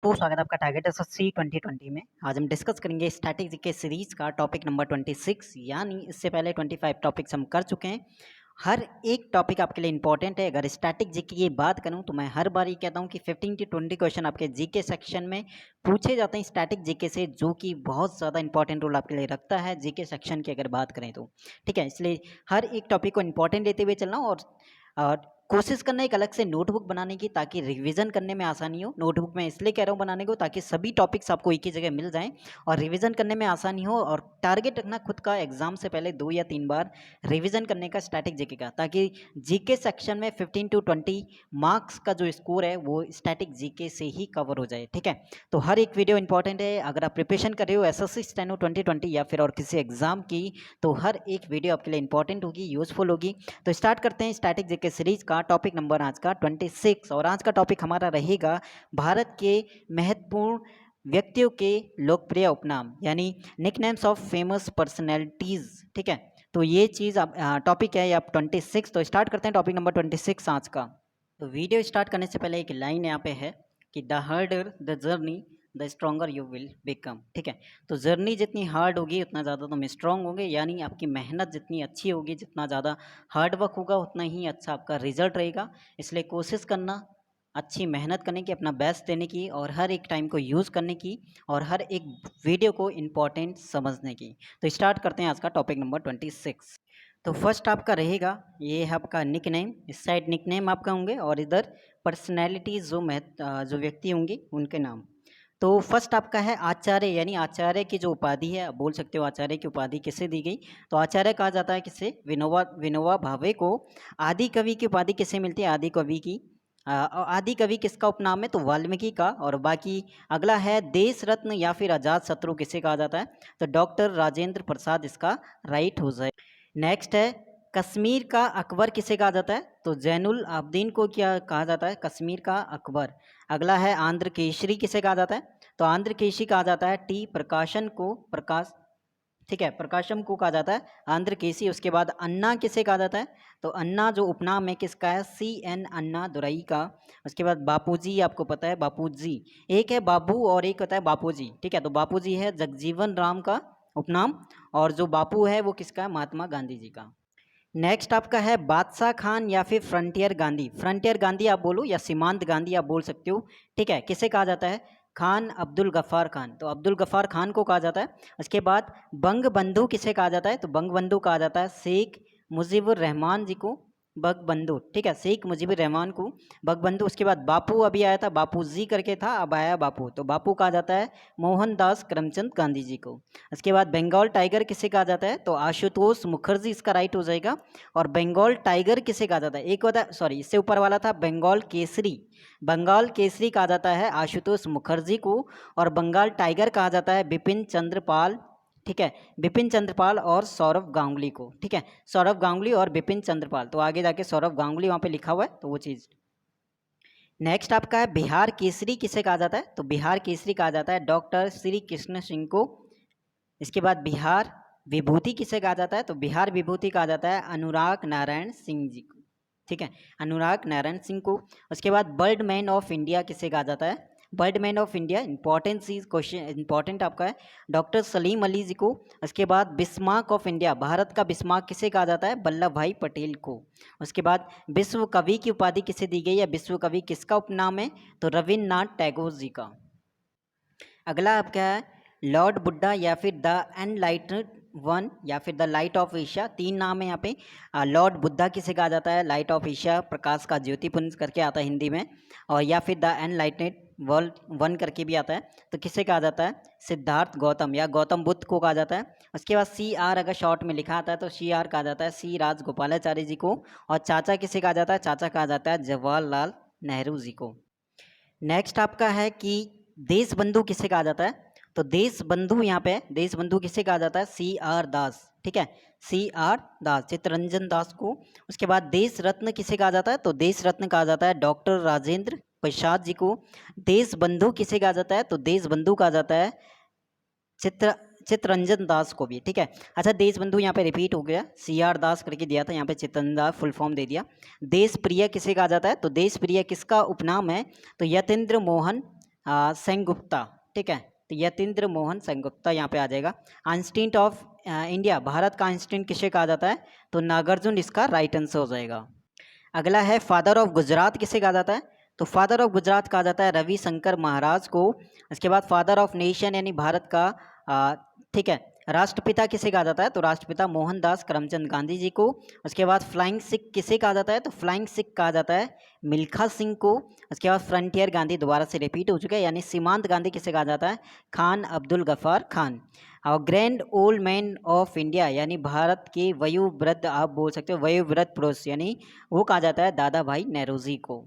दोस्तों, स्वागत है आपका टारगेट एसएससी 2020 में। आज हम डिस्कस करेंगे स्टैटिक जीके सीरीज का टॉपिक नंबर 26, यानी इससे पहले 25 टॉपिक्स हम कर चुके हैं। हर एक टॉपिक आपके लिए इंपॉर्टेंट है। अगर स्टैटिक जीके की बात करूं तो मैं हर बार ये कहता हूं कि 15 से 20 क्वेश्चन आपके जीके सेक्शन में पूछे जाते हैं स्टैटिक जीके से, जो कि बहुत ज़्यादा इंपॉर्टेंट रोल आपके लिए रखता है जीके सेक्शन की अगर बात करें तो। ठीक है, इसलिए हर एक टॉपिक को इंपॉर्टेंट लेते हुए चलना और कोशिश करना एक अलग से नोटबुक बनाने की, ताकि रिवीजन करने में आसानी हो। नोटबुक में इसलिए कह रहा हूँ बनाने को, ताकि सभी टॉपिक्स आपको एक ही जगह मिल जाएं और रिवीजन करने में आसानी हो। और टारगेट रखना खुद का एग्जाम से पहले 2 या 3 बार रिवीजन करने का स्टैटिक जीके का, ताकि जीके सेक्शन में 15 to 20 मार्क्स का जो स्कोर है वो स्टैटिक जीके से ही कवर हो जाए। ठीक है, तो हर एक वीडियो इंपॉर्टेंट है। अगर आप प्रिपरेशन कर रहे हो एसएससी स्टेनो 2020 या फिर और किसी एग्जाम की, तो हर एक वीडियो आपके लिए इंपॉर्टेंट होगी, यूजफुल होगी। तो स्टार्ट करते हैं स्टैटिक जीके सीरीज का। टॉपिक नंबर आज का 26, और आज का टॉपिक हमारा रहेगा भारत के महत्वपूर्ण व्यक्तियों के लोकप्रिय उपनाम, यानी निकनेम्स ऑफ फेमस पर्सनैलिटीज। ठीक है, तो ये चीज़ आप टॉपिक है आप 26। तो स्टार्ट करते हैं टॉपिक नंबर 26 आज का। तो वीडियो स्टार्ट करने से पहले एक लाइन यहाँ पे है कि the harder the journey the stronger you will become. ठीक है, तो जर्नी जितनी हार्ड होगी उतना ज़्यादा तुम स्ट्रॉन्ग होंगे, यानी आपकी मेहनत जितनी अच्छी होगी, जितना ज़्यादा हार्ड वर्क होगा उतना ही अच्छा आपका रिजल्ट रहेगा। इसलिए कोशिश करना अच्छी मेहनत करने की, अपना बेस्ट देने की, और हर एक टाइम को यूज़ करने की, और हर एक वीडियो को इम्पॉर्टेंट समझने की। तो स्टार्ट करते हैं आज का टॉपिक नंबर 26। तो फर्स्ट आपका रहेगा, ये है आपका निकनेम। इस साइड निकनेम आपका होंगे और इधर पर्सनैलिटीज जो व्यक्ति होंगे उनके नाम। तो फर्स्ट आपका है आचार्य, यानी आचार्य की जो उपाधि है, आप बोल सकते हो आचार्य की उपाधि किसे दी गई। तो आचार्य कहा जाता है किसे, विनोबा भावे को। आदि कवि की उपाधि किसे मिलती है, आदि कवि की। आदि कवि किसका उपनाम है, तो वाल्मीकि का। और बाकी अगला है देश रत्न या फिर आजाद शत्रु किसे कहा जाता है, तो डॉक्टर राजेंद्र प्रसाद इसका राइट हो जाए। नेक्स्ट है कश्मीर का अकबर किसे कहा जाता है, तो जैनुल आबदीन को क्या कहा जाता है, कश्मीर का अकबर। अगला है आंध्र केसरी किसे कहा जाता है, तो आंध्र केसरी कहा जाता है टी प्रकाशन को, ठीक है, प्रकाशम को कहा जाता है आंध्र केसी। उसके बाद अन्ना किसे कहा जाता है, तो अन्ना जो उपनाम है किसका है, CN अन्ना दुराई का। उसके बाद बापूजी, आपको पता है बापूजी, एक है बाबू और एक होता है बापूजी। ठीक है, तो बापूजी है जगजीवन राम का उपनाम, और जो बापू है वो किसका है, महात्मा गांधी जी का। नेक्स्ट आपका है बादशाह खान या फिर फ्रंटियर गांधी। फ्रंटियर गांधी आप बोलो या सीमांत गांधी आप बोल सकते हो। ठीक है, किसे कहा जाता है, खान अब्दुल गफ्फार खान, तो अब्दुल गफ्फार खान को कहा जाता है। उसके बाद बंग बंधु किसे कहा जाता है, तो बंग बंधु कहा जाता है शेख मुजीबुर रहमान जी को बंग बंधु। ठीक है, शेख मुजीबुर रहमान को बंग बंधु। उसके बाद बापू अभी आया था, बापू जी करके था, अब आया बापू, तो बापू कहा जाता है मोहनदास करमचंद गांधी जी को। उसके बाद बंगाल टाइगर किसे कहा जाता है, तो आशुतोष मुखर्जी इसका राइट हो जाएगा। और बंगाल टाइगर किसे कहा जाता है, एक होता है, सॉरी इससे ऊपर वाला था बंगाल केसरी। बंगाल केसरी कहा जाता है आशुतोष मुखर्जी को, और बंगाल टाइगर कहा जाता है बिपिन चंद्र पाल। ठीक है, बिपिन चंद्र पाल और सौरभ गांगुली को। ठीक है, सौरभ गांगुली और बिपिन चंद्र पाल, तो आगे जाके सौरभ गांगुली वहाँ पे लिखा हुआ है, तो वो चीज़। नेक्स्ट आपका है बिहार केसरी किसे कहा जाता है, तो बिहार केसरी कहा जाता है डॉक्टर श्री कृष्ण सिंह को। इसके बाद बिहार विभूति किसे कहा जाता है, तो बिहार विभूति कहा जाता है अनुराग नारायण सिंह जी को। ठीक है, अनुराग नारायण सिंह को। उसके बाद बर्ड मैन ऑफ इंडिया किसे कहा जाता है, bird man of India, important चीज क्वेश्चन इंपॉर्टेंट आपका है, डॉक्टर सलीम अली जी को। उसके बाद बिस्मार्क ऑफ इंडिया, भारत का बिस्मार्क किसे कहा जाता है, वल्लभ भाई पटेल को। उसके बाद विश्व कवि की उपाधि किसे दी गई है, विश्व कवि किसका उपनाम है, तो रविन्द्रनाथ टैगोर जी का। अगला आपका है लॉर्ड बुड्ढा या फिर द एनलाइटेड वन या फिर द लाइट ऑफ एशिया, 3 नाम है यहाँ पे। लॉर्ड बुद्धा किसे कहा जाता है, लाइट ऑफ एशिया, प्रकाश का ज्योतिपुंज करके आता है हिंदी में, और या फिर द एनलाइटेड वर्ल्ड वन करके भी आता है, तो किसे कहा जाता है, सिद्धार्थ गौतम या गौतम बुद्ध को कहा जाता है। उसके बाद CR अगर शॉर्ट में लिखा आता है तो CR कहा जाता है सी राजगोपालाचारी जी को। और चाचा किसे कहा जाता है, चाचा कहा जाता है जवाहरलाल नेहरू जी को। नेक्स्ट आपका है कि देश बंधु किसे कहा जाता है, तो देश बंधु यहाँ पे देश बंधु किसे कहा जाता है, CR दास। ठीक है, CR दास, चित्तरंजन दास को। उसके बाद देश रत्न किसे कहा जाता है, तो देश रत्न कहा जाता है डॉक्टर राजेंद्र प्रसाद जी को। देश बंधु किसे कहा जाता है, तो देश बंधु कहा जाता है चित्तरंजन दास को भी। ठीक है, अच्छा देश बंधु यहाँ पे रिपीट हो गया, CR दास करके दिया था, यहाँ पे चित्तरंजन दास फुल फॉर्म दे दिया। देश प्रिय किसे कहा जाता है, तो देश प्रिय किसका उपनाम है, तो यतेंद्र मोहन सेनगुप्ता, ठीक है। तो यतीन्द्र मोहन सेनगुप्ता यहाँ पे आ जाएगा। आइंस्टीन ऑफ इंडिया, भारत का आइंस्टीन किसे कहा जाता है? तो नागार्जुन इसका राइट आंसर हो जाएगा। अगला है फादर ऑफ गुजरात किसे कहा जाता है? तो फादर ऑफ गुजरात कहा जाता है रविशंकर महाराज को। इसके बाद फादर ऑफ नेशन यानी भारत का ठीक है राष्ट्रपिता किसे कहा जाता है? तो राष्ट्रपिता मोहनदास करमचंद गांधी जी को। उसके बाद फ्लाइंग सिख किसे कहा जाता है? तो फ्लाइंग सिख कहा जाता है मिल्खा सिंह को। उसके बाद फ्रंटियर गांधी दोबारा से रिपीट हो चुका है, यानी सीमांत गांधी किसे कहा जाता है? खान अब्दुल गफ्फार खान। और grand old man of India यानी भारत के वयोवृद्ध, आप बोल सकते हो वयोवृद्ध पुरुष, यानी वो कहा जाता है दादा भाई नेहरूजी को।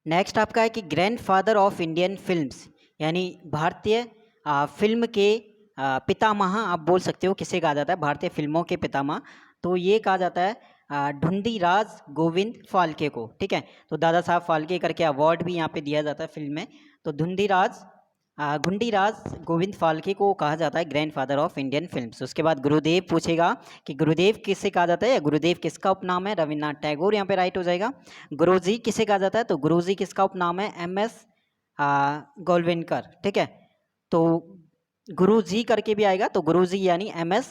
नेक्स्ट आपका है कि grand father of Indian films, यानी भारतीय फिल्म के पितामह आप बोल सकते हो किसे कहा जाता है? भारतीय फिल्मों के पितामह। तो ये कहा जाता है ढूंढीराज गोविंद फाल्के को, ठीक है। तो दादा साहब फाल्के करके अवार्ड भी यहाँ पे दिया जाता है फिल्म में। तो ढूंढीराज गोविंद फाल्के को कहा जाता है grand father of Indian films. उसके बाद गुरुदेव पूछेगा कि गुरुदेव किसे कहा जाता है या गुरुदेव किसका उपनाम है? रविन्द्रनाथ टैगोर यहाँ पे राइट हो जाएगा। गुरुजी किसे कहा जाता है? तो गुरुजी किसका उपनाम है? MS गोलवलकर, ठीक है। तो गुरुजी करके भी आएगा, तो गुरुजी यानी MS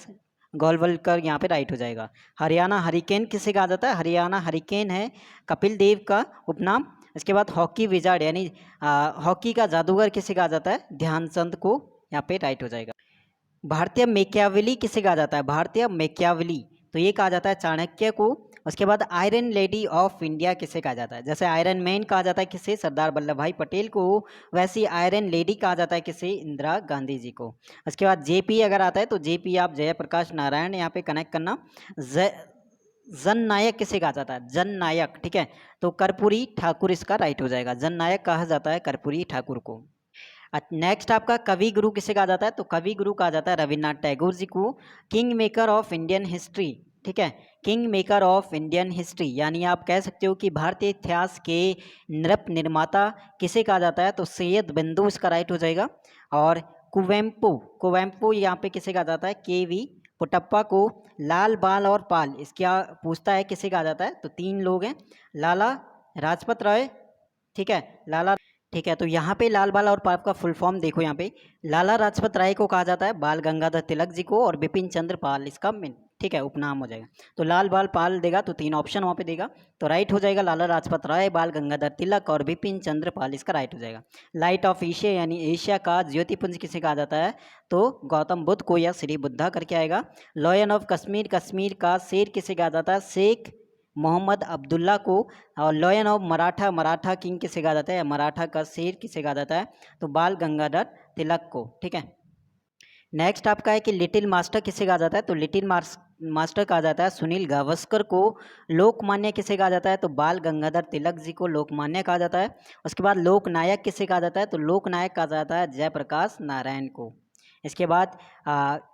गोलवलकर यहाँ पे राइट हो जाएगा। हरियाणा हरिकेन किसे कहा जाता है? हरियाणा हरिकेन है कपिल देव का उपनाम। इसके बाद हॉकी विजार्ड यानी हॉकी का जादूगर किसे कहा जाता है? ध्यानचंद को यहाँ पे राइट हो जाएगा। भारतीय मैकियावेली किसे कहा जाता है? भारतीय मैकियावेली, तो ये कहा जाता है चाणक्य को। उसके बाद आयरन लेडी ऑफ इंडिया किसे कहा जाता है? जैसे आयरन मैन कहा जाता है किसे? सरदार वल्लभ भाई पटेल को, वैसे ही आयरन लेडी कहा जाता है किसे? इंदिरा गांधी जी को। उसके बाद JP अगर आता है तो JP आप जयप्रकाश नारायण यहाँ पे कनेक्ट करना। जन नायक किसे कहा जाता है? जन नायक, ठीक है। तो कर्पूरी ठाकुर इसका राइट हो जाएगा। जन नायक कहा जाता है कर्पूरी ठाकुर को। नेक्स्ट आपका कवि गुरु किसे कहा जाता है? तो कवि गुरु कहा जाता है रविन्द्रनाथ टैगोर जी को। King maker of Indian history, ठीक है। King maker of Indian history यानी आप कह सकते हो कि भारतीय इतिहास के नृप निर्माता किसे कहा जाता है? तो सैयद बिंदु इसका राइट हो जाएगा। और कुवेम्पु यहाँ पे किसे कहा जाता है? KV पुटप्पा को। लाल बाल और पाल इसका पूछता है किसे कहा जाता है? तो 3 लोग हैं, लाला राजपत राय, ठीक है, लाला, ठीक है। तो यहाँ पे लाल बाल और पाल का फुल फॉर्म देखो, यहाँ पे लाला राजपत राय को कहा जाता है बाल गंगाधर तिलक जी को, और बिपिन चंद्र पाल इसका ठीक है उपनाम हो जाएगा। तो लाल बाल पाल देगा तो 3 ऑप्शन वहाँ पे देगा, तो राइट हो जाएगा लाला राजपत राय, बाल गंगाधर तिलक और बिपिन चंद्र पाल, इसका राइट हो जाएगा। लाइट ऑफ एशिया यानी एशिया का ज्योतिपुंज किसे कहा जाता है? तो गौतम बुद्ध को या श्री बुद्धा करके आएगा। लॉयन ऑफ कश्मीर, कश्मीर का शेर किसे कहा जाता है? शेख मोहम्मद अब्दुल्ला को। और lion of Maratha, Maratha king किसे कहा जाता है? मराठा का शेर किसे कहा जाता है? तो बाल गंगाधर तिलक को, ठीक है। नेक्स्ट आपका है कि लिटिल मास्टर किसे कहा जाता है? तो लिटिल मास्टर कहा जाता है सुनील गावस्कर को। लोकमान्य किसे कहा जाता है? तो बाल गंगाधर तिलक जी को लोकमान्य कहा जाता है। उसके बाद लोकनायक किसे कहा जाता है? तो लोकनायक कहा जाता है जयप्रकाश नारायण को। इसके बाद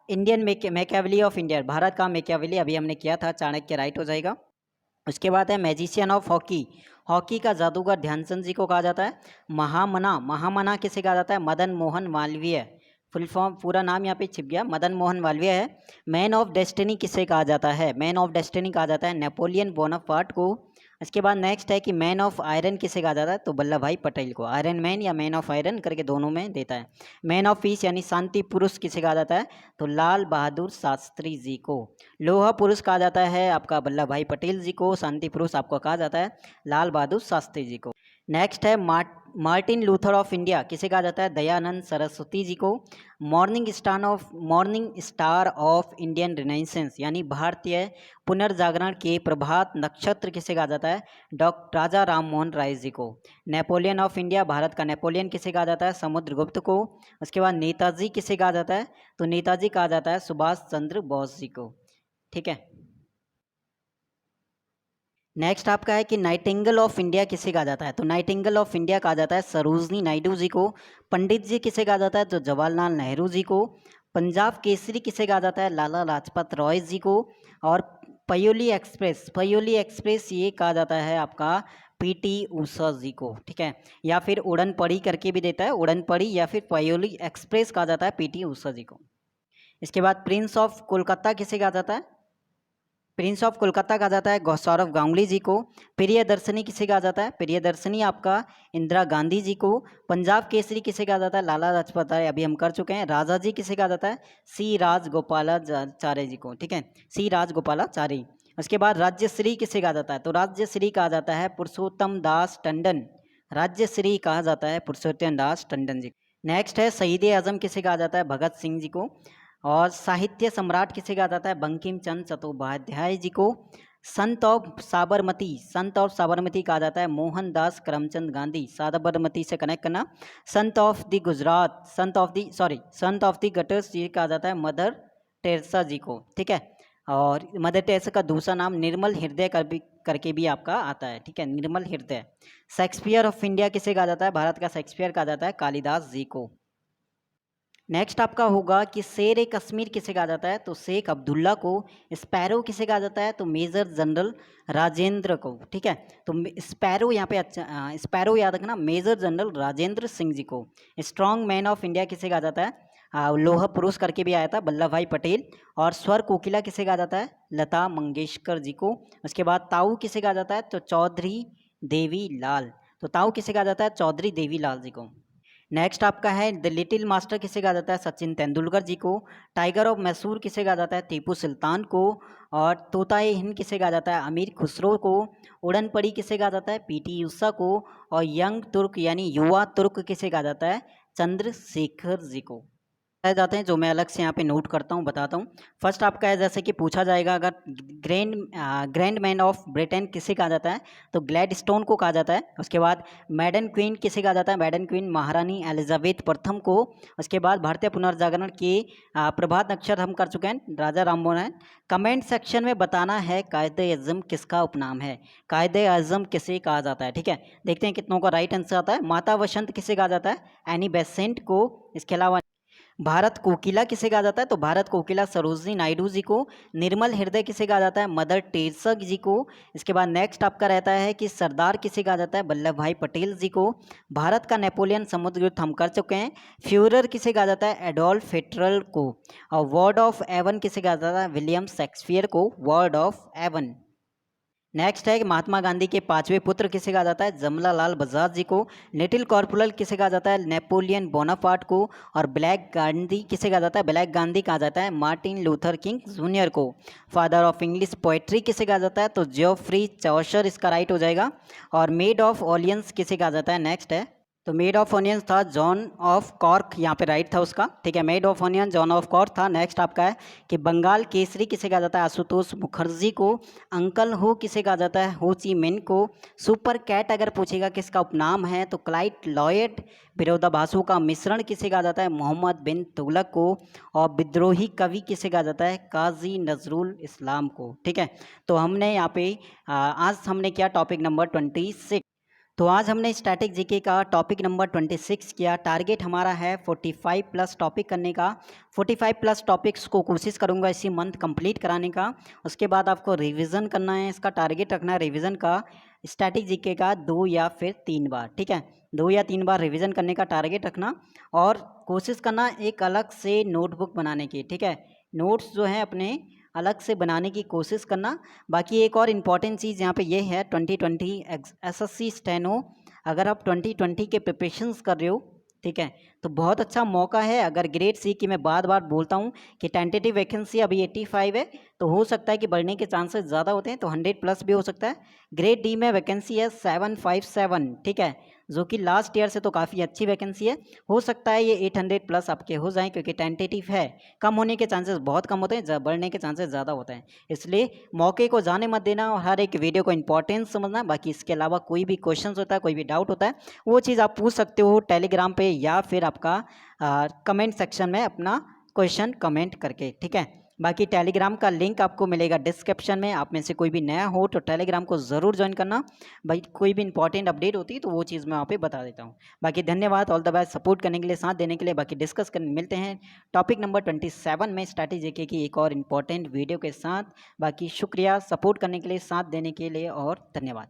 Indian Machiavelli of India, Bharat का मैकियावेली अभी हमने किया था, चाणक्य राइट हो जाएगा। उसके बाद है मैजिशियन ऑफ हॉकी, हॉकी का जादूगर ध्यानचंद जी को कहा जाता है। महामना किसे कहा जाता है? मदन मोहन मालवीय, फुल फॉर्म पूरा नाम यहाँ पे छिप गया, मदन मोहन मालवीय है। मैन ऑफ डेस्टिनी किसे कहा जाता है? मैन ऑफ डेस्टिनी कहा जाता है नेपोलियन बोनापार्ट को। इसके बाद नेक्स्ट है कि मैन ऑफ आयरन किसे कहा जाता है? तो वल्लभ भाई पटेल को। आयरन मैन या मैन ऑफ आयरन करके दोनों में देता है। मैन ऑफ पीस यानी शांति पुरुष किसे कहा जाता है? तो लाल बहादुर शास्त्री जी को। लोहा पुरुष कहा जाता है आपका वल्लभ भाई पटेल जी को। शांति पुरुष आपको कहा जाता है लाल बहादुर शास्त्री जी को। नेक्स्ट है मार्टिन लूथर ऑफ इंडिया किसे कहा जाता है? दयानंद सरस्वती जी को। Morning star of Indian renaissance यानी भारतीय पुनर्जागरण के प्रभात नक्षत्र किसे कहा जाता है? डॉक्टर राजा राम मोहन राय जी को। नेपोलियन ऑफ इंडिया, भारत का नेपोलियन किसे कहा जाता है? समुद्रगुप्त को। उसके बाद नेताजी किसे कहा जाता है? तो नेताजी कहा जाता है सुभाष चंद्र बोस जी को, ठीक है। नेक्स्ट आपका है कि नाइटिंगेल ऑफ इंडिया किसे कहा जाता है? तो नाइटिंगेल ऑफ इंडिया कहा जाता है सरोजनी नायडू जी को। पंडित जी किसे कहा जाता है? तो जवाहरलाल नेहरू जी को। पंजाब केसरी किसे कहा जाता है? लाला लाजपत राय जी को। और पयोली एक्सप्रेस ये कहा जाता है आपका PT उषा जी को, ठीक है। या फिर उड़न पड़ी करके भी देता है, उड़न पड़ी या फिर पयोली एक्सप्रेस कहा जाता है PT उषा जी को। इसके बाद प्रिंस ऑफ कोलकाता किसे कहा जाता है? प्रिंस ऑफ कोलकाता कहा जाता है सौरव गांगुली जी को। प्रियदर्शनी किसे कहा जाता है? प्रियदर्शनी आपका इंदिरा गांधी जी को। पंजाब केसरी किसे कहा जाता है? लाला लाजपत राय, अभी हम कर चुके हैं। राजा जी किसे कहा जाता है? सी राजगोपालाचारी जी को, ठीक है, सी राजगोपालाचारी। उसके बाद राज्यश्री किसे कहा जाता है? तो राज्यश्री कहा जाता है पुरुषोत्तम दास टंडन, राज्यश्री कहा जाता है पुरुषोत्तम दास टंडन जी। नेक्स्ट है शहीद आजम किसे कहा जाता है? भगत सिंह जी को। और साहित्य सम्राट किसे कहा जाता है? बंकिम चंद्र चट्टोपाध्याय जी को। संत ऑफ साबरमती कहा जाता है मोहनदास करमचंद गांधी, साबरमती से कनेक्ट करना। संत of the Gujarat, Sant of the gutters ये कहा जाता है मदर टेरेसा जी को, ठीक है। और मदर टेरेसा का दूसरा नाम निर्मल हृदय करके भी आपका आता है, ठीक है, निर्मल हृदय। शेक्सपियर ऑफ इंडिया किसे कहा जाता है? भारत का शेक्सपियर कहा जाता है कालिदास जी को। नेक्स्ट आपका होगा कि शेर ए कश्मीर किसे कहा जाता है? तो शेख अब्दुल्ला को। स्पैरो किसे कहा जाता है? तो मेजर जनरल राजेंद्र को, ठीक है। तो स्पैरो यहाँ पे अच्छा स्पैरो याद रखना, मेजर जनरल राजेंद्र सिंह जी को। स्ट्रॉन्ग मैन ऑफ इंडिया किसे कहा जाता है? लौह पुरुष करके भी आया था वल्लभ भाई पटेल। और स्वर कोकिला किसे कहा जाता है? लता मंगेशकर जी को। उसके बाद ताऊ किसे कहा जाता है? तो चौधरी देवी लाल। तो ताऊ किसे कहा जाता है? चौधरी देवी लाल जी को। नेक्स्ट आपका है द लिटिल मास्टर किसे कहा जाता है? सचिन तेंदुलकर जी को। टाइगर ऑफ मैसूर किसे कहा जाता है? टीपू सुल्तान को। और तोताए हिंद किसे कहा जाता है? अमीर खुसरो को। उड़न पड़ी किसे कहा जाता है? पीटी उषा को। और यंग तुर्क यानी युवा तुर्क किसे कहा जाता है? चंद्रशेखर जी को। रह जाते हैं जो मैं अलग से यहाँ पे नोट करता हूँ, बताता हूँ। फर्स्ट आपका है जैसे कि पूछा जाएगा अगर ग्रैंड मैन ऑफ ब्रिटेन किसे कहा जाता है? तो ग्लैडस्टोन को कहा जाता है। उसके बाद मैडन क्वीन किसे कहा जाता है? मैडन क्वीन महारानी एलिजाबेथ प्रथम को। उसके बाद भारतीय पुनर्जागरण के प्रभात नक्षत्र हम कर चुके हैं, राजा राम मोहन राय। कमेंट सेक्शन में बताना है कायदे आज़म किसका उपनाम है? कायदे आज़म किसे कहा जाता है, ठीक है। देखते हैं कितनों का राइट आंसर आता है। माता वसंत किसे कहा जाता है? एनी बेसेंट को। इसके अलावा भारत कोकिला किसे कहा जाता है? तो भारत कोकिला सरोजनी नायडू जी को। निर्मल हृदय किसे कहा जाता है? मदर टेरेसा जी को। इसके बाद नेक्स्ट आपका रहता है कि सरदार किसे कहा जाता है? वल्लभ भाई पटेल जी को। भारत का नेपोलियन समुद्र युद्ध हम कर चुके हैं। फ्यूरर किसे कहा जाता है? एडोल्फ हिटलर को। और वर्ड ऑफ एवन किसे कहा जाता है? विलियम शेक्सपियर को वर्ड ऑफ एवन। नेक्स्ट है कि महात्मा गांधी के पांचवें पुत्र किसे कहा जाता है? जमनालाल बजाज जी को। लिटिल कॉर्पोरल किसे कहा जाता है? नेपोलियन बोनापार्ट को। और ब्लैक गांधी किसे कहा जाता है? ब्लैक गांधी कहा जाता है मार्टिन लूथर किंग जूनियर को। फादर ऑफ इंग्लिश पोएट्री किसे कहा जाता है? तो जोफ्री चौसर इसका राइट हो जाएगा। और मेड ऑफ ऑलियंस किसे कहा जाता है? नेक्स्ट है तो मेड ऑफ ऑनियंस था जॉन ऑफ कॉर्क, यहाँ पे राइट था उसका, ठीक है। Made of onion John of cork था। नेक्स्ट आपका है कि बंगाल केसरी किसे कहा जाता है? आशुतोष मुखर्जी को। अंकल हो किसे कहा जाता है? हो ची मिन को। सुपर कैट अगर पूछेगा किसका उपनाम है? तो क्लाइड लॉयड। विरोधाभासों का मिश्रण किसे कहा जाता है? मोहम्मद बिन तुगलक को। और विद्रोही कवि किसे कहा जाता है? काजी नजरुल इस्लाम को, ठीक है। तो हमने यहाँ पे आज हमने किया टॉपिक नंबर 26। तो आज हमने स्टैटिक जीके का टॉपिक नंबर 26 किया। टारगेट हमारा है 45 प्लस टॉपिक करने का। 45 प्लस टॉपिक्स को कोशिश करूंगा इसी मंथ कंप्लीट कराने का। उसके बाद आपको रिवीजन करना है, इसका टारगेट रखना है रिवीजन का स्टैटिक जीके का 2 या फिर 3 बार, ठीक है। 2 या 3 बार रिवीजन करने का टारगेट रखना और कोशिश करना एक अलग से नोटबुक बनाने की, ठीक है। नोट्स जो हैं अपने अलग से बनाने की कोशिश करना। बाकी एक और इम्पॉर्टेंट चीज़ यहाँ पे ये है 2020 एसएससी स्टेनो, अगर आप 2020 के प्रिपरेशंस कर रहे हो, ठीक है, तो बहुत अच्छा मौका है। अगर ग्रेड सी की मैं बार बार बोलता हूँ कि टेंटेटिव वैकेंसी अभी 85 है, तो हो सकता है कि बढ़ने के चांसेस ज़्यादा होते हैं, तो 100 प्लस भी हो सकता है। ग्रेड डी में वैकेंसी है 757, ठीक है, जो कि लास्ट ईयर से तो काफ़ी अच्छी वैकेंसी है। हो सकता है ये 800 प्लस आपके हो जाएं, क्योंकि टेंटेटिव है, कम होने के चांसेस बहुत कम होते हैं, बढ़ने के चांसेस ज़्यादा होते हैं। इसलिए मौके को जाने मत देना और हर एक वीडियो को इंपॉर्टेंस समझना। बाकी इसके अलावा कोई भी क्वेश्चन होता है, कोई भी डाउट होता है, वो चीज़ आप पूछ सकते हो टेलीग्राम पे या फिर आपका कमेंट सेक्शन में अपना क्वेश्चन कमेंट करके, ठीक है। बाकी टेलीग्राम का लिंक आपको मिलेगा डिस्क्रिप्शन में। आप में से कोई भी नया हो तो टेलीग्राम को ज़रूर ज्वाइन करना। भाई कोई भी इंपॉर्टेंट अपडेट होती है तो वो चीज़ मैं वहाँ पे बता देता हूँ। बाकी धन्यवाद, ऑल द बेस्ट, सपोर्ट करने के लिए, साथ देने के लिए। बाकी डिस्कस कर मिलते हैं टॉपिक नंबर 27 में स्ट्रैटेजी जीके की एक और इम्पॉर्टेंट वीडियो के साथ। बाकी शुक्रिया सपोर्ट करने के लिए, साथ देने के लिए, और धन्यवाद।